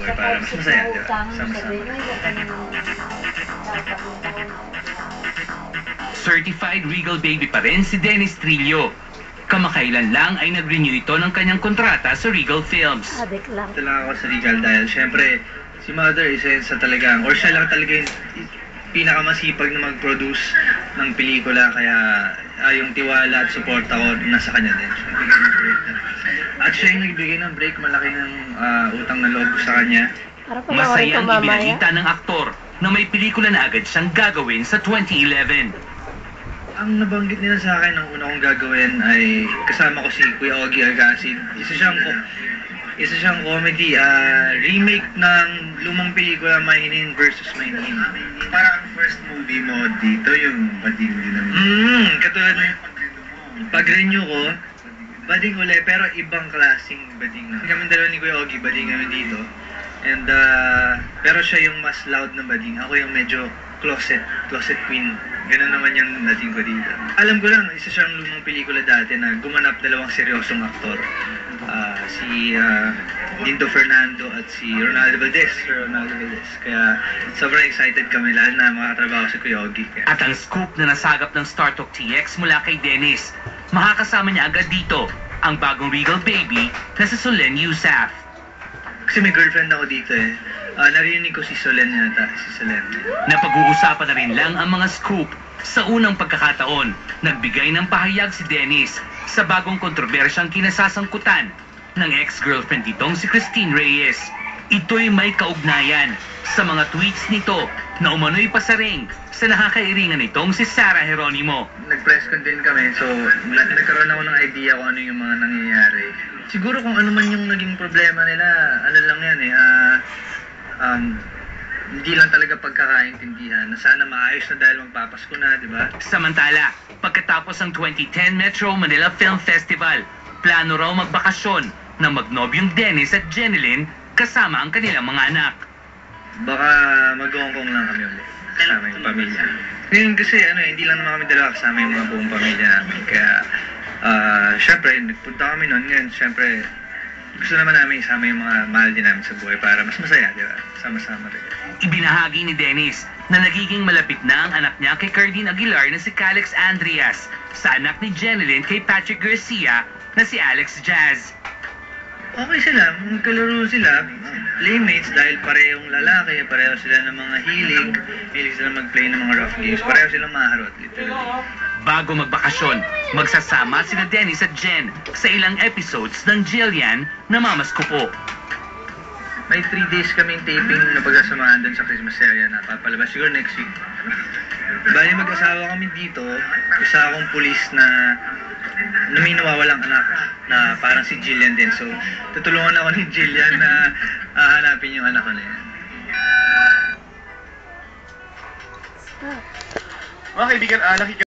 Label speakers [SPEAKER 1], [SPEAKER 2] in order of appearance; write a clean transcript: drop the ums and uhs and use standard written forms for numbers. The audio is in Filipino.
[SPEAKER 1] buhay para mas masaya, di ba? Sama-sama.
[SPEAKER 2] Certified Regal Baby pa rin si Dennis Trillo. Kamakailan lang ay nag-renew ito ng kanyang kontrata sa Regal Films.
[SPEAKER 3] Adik lang.
[SPEAKER 1] Ito lang ako sa Regal dahil syempre si Mother isa yun sa talagang, or siya lang talaga yung pinakamasipag na mag-produce ng pelikula, kaya yung tiwala at support ako nasa kanya din. At siya yung nagbigay ng break, malaki ng utang na loob sa kanya.
[SPEAKER 2] Masayang ibinalita ng aktor na may pelikula na agad siyang gagawin sa 2011.
[SPEAKER 1] Ang nabanggit nila sa akin, ang una kong gagawin ay kasama ko si Kuya Ogie Algacid. Isa siyang comedy, remake ng lumang pelikula Mahinin versus Mahinin.
[SPEAKER 4] Parang first movie mo dito, yung Bading din naman.
[SPEAKER 1] Katulad na pag-renew ko, bading uli, pero ibang klaseng bading na. Kami dalawa ni Kuya Ogie, bading kami dito. And, pero siya yung mas loud na bading. Ako yung medyo closet queen. Ganun naman yung dating ko dito. Alam ko lang, isa siyang lumang pelikula dati na gumanap dalawang seryosong aktor. Si Dindo Fernando at si Ronaldo Valdez. Kaya sobrang excited kami, lalo na makatrabaho si Kuya Ogie.
[SPEAKER 2] At ang scoop na nasagap ng StarTalk TX mula kay Dennis, makakasama niya agad dito ang bagong Regal Baby na si Solen Yusaf.
[SPEAKER 1] Kasi may girlfriend ako dito eh. Narinig ko si Solen yata, si Solen.
[SPEAKER 2] Napag-uusapan na rin lang ang mga scoop sa unang pagkakataon. Nagbigay ng pahayag si Dennis sa bagong kontrobersyang kinasasangkutan ng ex-girlfriend nitong si Christine Reyes. Ito'y may kaugnayan sa mga tweets nito na umano'y pasaring sa nakakairingan nitong si Sarah Geronimo.
[SPEAKER 1] Nag-press con din kami, so nagkaroon ako ng idea kung ano yung mga nangyayari. Siguro kung ano man yung naging problema nila, ano lang yan eh, hindi lang talaga pagkakaintindihan na sana maayos na dahil magpapasko na, di ba?
[SPEAKER 2] Samantala, pagkatapos ng 2010 Metro Manila Film Festival, plano raw magbakasyon na magnobyong Dennis at Jeneline kasama ang kanilang mga anak.
[SPEAKER 1] Baka mag-Hong Kong lang kami ulit, kasama yung pamilya. Ngayon kasi hindi lang naman kami dalawa kasama yung mga buong pamilya namin. Kaya, syempre, nagpunta kami noon. Ngayon, syempre, gusto naman namin isama yung mga mahal din namin sa buhay para mas masaya, di ba? Sama-sama rin.
[SPEAKER 2] Ibinahagi ni Dennis na nagiging malapit na ang anak niya kay Cardine Aguilar na si Calix Andreas, sa anak ni Jeneline kay Patrick Garcia na si Alex Jazz.
[SPEAKER 1] Okay sila, magkalaro sila, playmates dahil parehong lalaki, pareho sila ng mga hilig sila mag-play ng mga rough games, pareho silang maharot, literally.
[SPEAKER 2] Bago magbakasyon, magsasama sina Dennis at Jen sa ilang episodes ng Jillian na Mama's Kupo.
[SPEAKER 1] May 3 days kaming taping na pagsasamahan doon sa Christmas area na papalabas siguro next week. Bali mag-asawa kami dito, isa akong pulis na may nawawalang anak na parang si Jillian din. So, tutulungan ako ni Jillian na hanapin yung anak ko na yan.
[SPEAKER 4] Mga kaibigan, nakikita